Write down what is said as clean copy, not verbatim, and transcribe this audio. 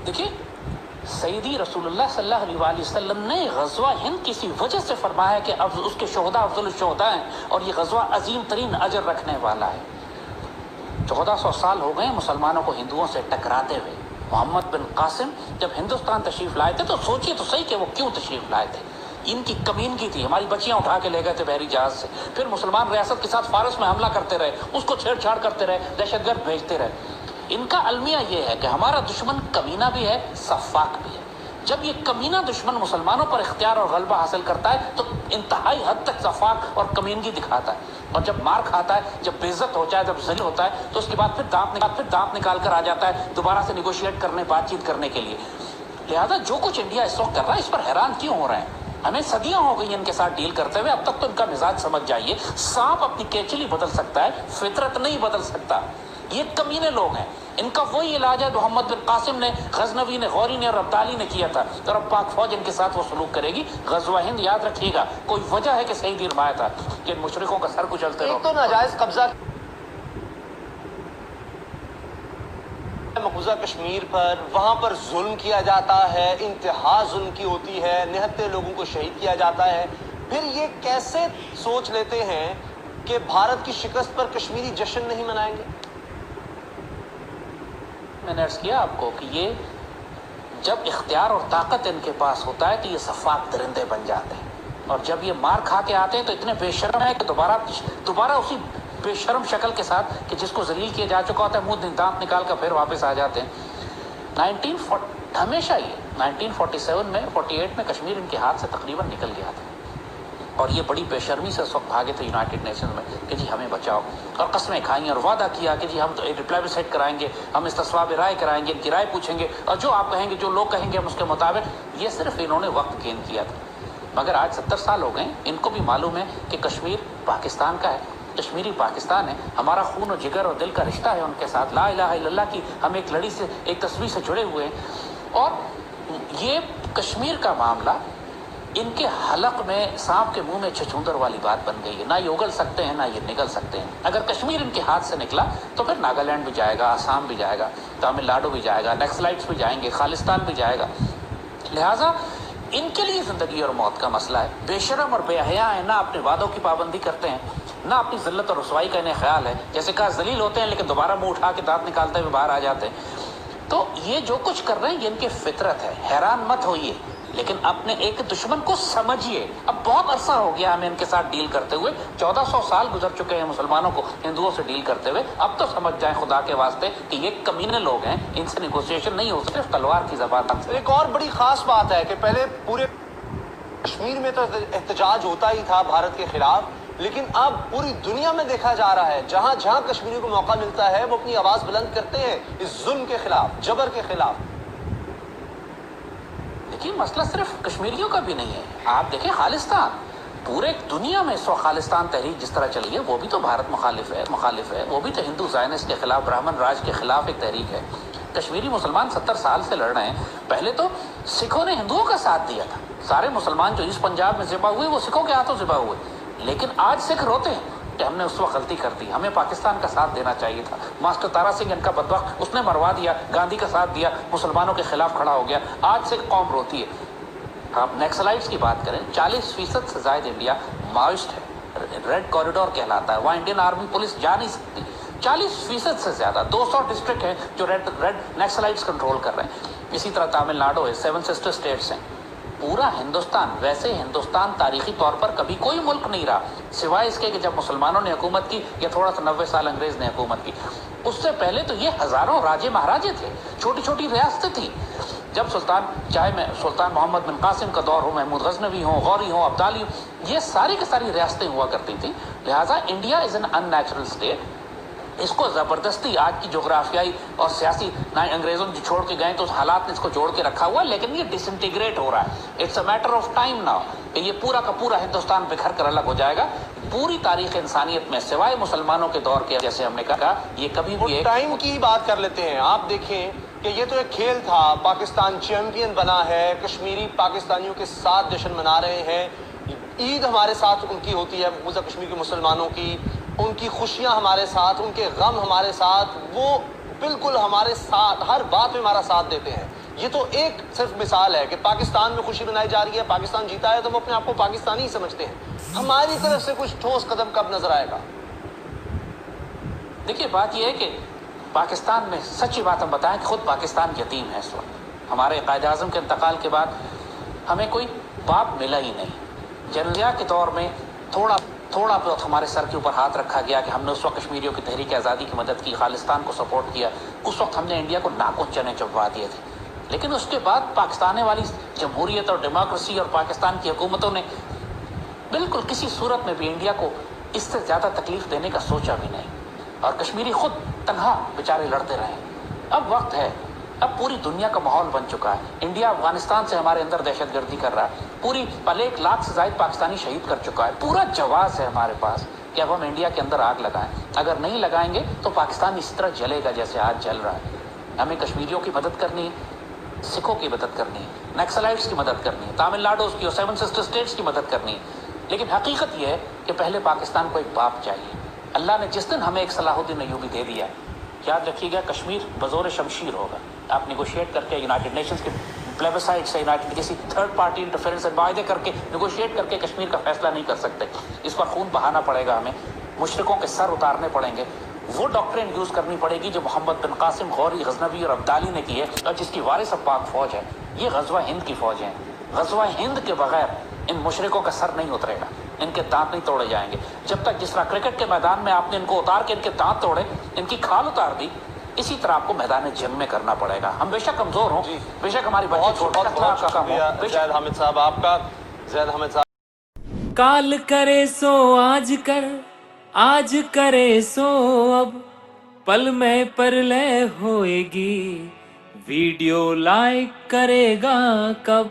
देखिए, सैयदी रसूलुल्लाह सल्लल्लाहु अलैहि वसल्लम ने ग़ज़वा हिंद किसी वजह से फरमाया कि अब उसके शोहदा अफ़ज़ल शोहदा हैं और ये ग़ज़वा अजीम तरीन अजर रखने वाला है। 1400 साल हो गए मुसलमानों को हिंदुओं से टकराते हुए। मोहम्मद बिन कासिम जब हिंदुस्तान तशरीफ़ लाए थे तो सोचिए तो सही कि वो क्यों तशरीफ़ लाए थे। इनकी कमीनगी थी, हमारी बच्चियां उठा के ले गए थे बहरी जहाज से, फिर मुसलमान रियासत के साथ फारस में हमला करते रहे, उसको छेड़छाड़ करते रहे, दहशतगर्द भेजते रहे। इनका अलमिया ये है कि हमारा दुश्मन कमीना भी है, सफ़ाक भी है। जब ये कमीना दुश्मन मुसलमानों पर इख्तियार और गलबा हासिल करता है तो इंतहाई हद तक सफ़ाक और कमीनगी दिखाता है, और जब मार खाता है, जब बेइज्जत होता है, जब ज़लील होता है, तो उसके बाद फिर दांत निकाल कर आ जाता है दोबारा से निगोशिएट करने, बातचीत करने के लिए। लिहाजा जो कुछ इंडिया इस वक्त कर रहा है इस पर हैरान क्यों हो रहे हैं? हमें सदियां हो गई इनके साथ डील करते हुए, अब तक तो इनका मिजाज समझ जाइए। सांप अपनी केचली बदल सकता है, फितरत नहीं बदल सकता। ये कमीने लोग हैं, इनका वही इलाज है मोहम्मद बिन कासिम ने, गजनवी ने, गौरी ने और अब्दाली ने किया था। तो अब पाक फौज इनके साथ वो सलूक करेगी। ग़ज़वा हिंद याद रखिएगा, कोई वजह है कि सही दिन रमाया था कि इन मुशरिकों का सर कुचलते रहो। तो नाजायज कब्जा मकबूजा कश्मीर पर, वहां पर जुल्म किया जाता है, इंतहा जुल्म की होती है, निहत्ते लोगों को शहीद किया जाता है। फिर ये कैसे सोच लेते हैं कि भारत की शिकस्त पर कश्मीरी जश्न नहीं मनाएंगे? मैंने अर्ज किया आपको कि ये जब इख्तियार और ताकत इनके पास होता है तो ये सफाक दरिंदे बन जाते हैं, और जब ये मार खा के आते हैं तो इतने बेशर्म है कि दोबारा उसी बेशर्म शक्ल के साथ कि जिसको जलील किया जा चुका होता है, मुंह दांत निकाल कर फिर वापस आ जाते हैं। 1940 हमेशा ये 1947 में 48 में कश्मीर इनके हाथ से तकरीबन निकल गया था, और ये बड़ी बेशर्मी से उस वक्त भागे थे यूनाइटेड नेशन में कि जी हमें बचाओ, और कस्में खाई और वादा किया कि जी हम तो रिप्लाई सेट कराएंगे, हम इस्तिस्वाब राय कराएंगे, इनकी राय पूछेंगे, और जो आप कहेंगे, जो लोग कहेंगे हम उसके मुताबिक। ये सिर्फ इन्होंने वक्त गेन किया था, मगर आज 70 साल हो गए, इनको भी मालूम है कि कश्मीर पाकिस्तान का है, कश्मीरी पाकिस्तान है, हमारा खून और जिगर और दिल का रिश्ता है उनके साथ। ला इलाहा इल्लल्लाह की हम एक लड़ी से, एक तस्वीर से जुड़े हुए हैं। और ये कश्मीर का मामला इनके हलक में सांप के मुंह में छछूंदर वाली बात बन गई है। ना ये उगल सकते हैं, ना ये निगल सकते हैं। अगर कश्मीर इनके हाथ से निकला तो फिर नागालैंड भी जाएगा, आसाम भी जाएगा, तमिलनाडु भी जाएगा, नक्सलाइट्स भी जाएंगे, खालिस्तान भी जाएगा। लिहाजा इनके लिए जिंदगी और मौत का मसला है। बेशरम और बेहया है, ना अपने वादों की पाबंदी करते हैं, ना अपनी जिल्लत और रुसवाई का इन्हें ख्याल है। जैसे कहा, जलील होते हैं लेकिन दोबारा मुंह उठा के दांत निकालते हुए बाहर आ जाते हैं। तो ये जो कुछ कर रहे हैं ये इनकी फितरत है, हैरान मत होइए, लेकिन अपने एक दुश्मन को समझिए। अब बहुत अरसा हो गया हमें इनके साथ डील करते हुए, 1400 साल गुजर चुके हैं मुसलमानों को हिंदुओं से डील करते हुए। अब तो समझ जाएं खुदा के वास्ते कि ये कमीने लोग हैं, इनसे निगोशिएशन नहीं हो, सिर्फ तलवार की ज़बान से। एक और बड़ी खास बात है कि पहले पूरे कश्मीर में तो एहतजाज होता ही था भारत के खिलाफ, लेकिन अब पूरी दुनिया में देखा जा रहा है जहां जहां कश्मीरियों को मौका मिलता है वो अपनी आवाज बुलंद करते हैं इस जुल्म के खिलाफ, जबर के खिलाफ। देखिए, मसला सिर्फ कश्मीरियों का भी नहीं है। आप देखें, खालिस्तान, पूरे दुनिया में इस वक्त खालिस्तान तहरीक जिस तरह चली है वो भी तो भारत मुखालिफ है, वो भी तो हिंदू ज़ायनिस्ट के खिलाफ, ब्राह्मण राज के खिलाफ एक तहरीक है। कश्मीरी मुसलमान 70 साल से लड़ रहे हैं। पहले तो सिखों ने हिंदुओं का साथ दिया था, सारे मुसलमान जो इस पंजाब में ज़िबा हुए वो सिखों के हाथों ज़िबा हुए, लेकिन आज सिख रोते हैं कि हमने उस वक्त गलती कर दी, हमें पाकिस्तान का साथ देना चाहिए था। मास्टर तारा सिंह इनका बदबख्त, उसने मरवा दिया, गांधी का साथ दिया, मुसलमानों के खिलाफ खड़ा हो गया। आज सिख कौम रोती है। आप नक्सलाइट्स की बात करें, 40% से ज़ायद इंडिया माओइस्ट है, रेड कॉरिडोर कहलाता है, वहाँ इंडियन आर्मी पुलिस जा नहीं सकती। 40% से ज़्यादा 200 डिस्ट्रिक्ट हैं जो रेड नक्सलाइट्स कंट्रोल कर रहे हैं। इसी तरह तमिलनाडु है, 7 सिस्टर स्टेट्स हैं। पूरा हिंदुस्तान, वैसे हिंदुस्तान तारीखी तौर पर कभी कोई मुल्क नहीं रहा सिवाय इसके कि जब मुसलमानों ने हुकूमत की या थोड़ा सा 90 साल अंग्रेज ने हुकूमत की। उससे पहले तो ये हज़ारों राजे महाराजे थे, छोटी छोटी रियासतें थी। जब सुल्तान मोहम्मद बिन कासिम का दौर हो, महमूद गजनवी हो, गौरी हो, अब्दाली हो, ये सारी की सारी रियासतें हुआ करती थी। लिहाजा India is an unnatural state. इसको ज़बरदस्ती आज की जोग्राफियाई और सियासी ना अंग्रेज़ों ने छोड़ के गए तो उस हालात ने इसको जोड़ के रखा हुआ है, लेकिन ये डिसइंटीग्रेट हो रहा है। It's a matter of time now कि ये पूरा का पूरा हिंदुस्तान बिखर कर अलग हो जाएगा। पूरी तारीख इंसानियत में सिवाय मुसलमानों के दौर के, जैसे हमने कहा, ये कभी भी टाइम की बात कर लेते हैं। आप देखें कि ये तो एक खेल था, पाकिस्तान चैंपियन बना है, कश्मीरी पाकिस्तानियों के साथ जश्न मना रहे हैं, ईद हमारे साथ उनकी होती है, मकबूजा कश्मीर के मुसलमानों की, उनकी खुशियां हमारे साथ, उनके गम हमारे साथ, वो बिल्कुल हमारे साथ हर बात में हमारा साथ देते हैं। یہ تو ایک صرف مثال ہے کہ پاکستان میں خوشی منائی جا رہی ہے، پاکستان جیتا ہے تو وہ اپنے آپ کو پاکستانی ہی سمجھتے ہیں. ہماری طرف سے کچھ ٹھوس قدم کب نظر آئے گا؟ دیکھیے بات یہ ہے کہ پاکستان میں سچی بات ہم بتائیں کہ خود پاکستان یتیم ہے اس وقت. ہمارے قائد اعظم کے انتقال کے بعد ہمیں کوئی باپ ملا ہی نہیں. جنریا کے دور میں تھوڑا بہت ہمارے سر کے اوپر ہاتھ رکھا گیا کہ ہم نے اس وقت کشمیریوں کی تحریک آزادی کی مدد کی، خالصتان کو سپورٹ کیا. اس وقت ہم نے انڈیا کو ناخن چنے چبوا دیے تھے. لیکن اس کے بعد پاکستان والی جمہوریت اور ڈیموکریسی اور پاکستان کی حکومتوں نے بالکل کسی صورت میں بھی انڈیا کو اس سے زیادہ تکلیف دینے کا سوچا بھی نہیں، اور کشمیری خود تنہا بیچارے لڑتے رہے. اب وقت ہے، اب پوری دنیا کا ماحول بن چکا ہے. انڈیا افغانستان سے ہمارے اندر دہشت گردی کر رہا ہے، پوری 1 لاکھ سے زائد پاکستانی شہید کر چکا ہے. پورا جواز ہے ہمارے پاس کہ اب ہم انڈیا کے اندر آگ لگائیں. اگر نہیں لگائیں گے تو پاکستان اس طرح جلے گا جیسے آج جل رہا ہے. ہمیں کشمیریوں کی مدد کرنی ہے، سکھوں کی مدد کرنی ہے، نیکسلائٹس کی مدد کرنی ہے، تامل ناڈو کی اور 7 سسٹر اسٹیٹس کی مدد کرنی ہے. لیکن حقیقت یہ ہے کہ پہلے پاکستان کو ایک باپ چاہیے. اللہ نے جس دن ہمیں ایک صلاح الدین ایوبی دے دیا ہے، یاد رکھیے گا کشمیر بزور شمشیر ہوگا. آپ نیگوشیٹ کر کے یونائٹڈ نیشنز کے پلیبسائٹ سے، یونائٹڈ کسی تھرڈ پارٹی انٹرفیئرنس سے معاہدے کر کے نیگوشیٹ کر کے کشمیر کا فیصلہ نہیں کر سکتے. اس پر خون بہانا پڑے گا، ہمیں مشرکوں کے سر اتارنے پڑیں گے. وہ ڈاکٹرین یوز کرنی پڑے گی جو محمد بن قاسم غوری غزنوی اور عبدالی نے کی ہے، اور جس کی وارث اب پاک فوج ہے. یہ غزوہ ہند کی فوج ہے. غزوہ ہند کے بغیر ان مشرکوں کا سر نہیں اترے گا، ان کے دانت نہیں توڑے جائیں گے. جب تک جس طرح کرکٹ کے میدان میں آپ نے ان کو اتار کے ان کے دانت توڑے، ان کی کھال اتار دی، اسی طرح آپ کو میدان جنگ میں کرنا پڑے گا. ہم بے شک کمزور ہوں، بے شک ہماری بہت زید حامد صاحب آپ کا. زید حامد صاحب، کال کرے سو آج کر، آج کرے سو اب، پل میں پر لے ہوئے گی، ویڈیو لائک کرے گا کب.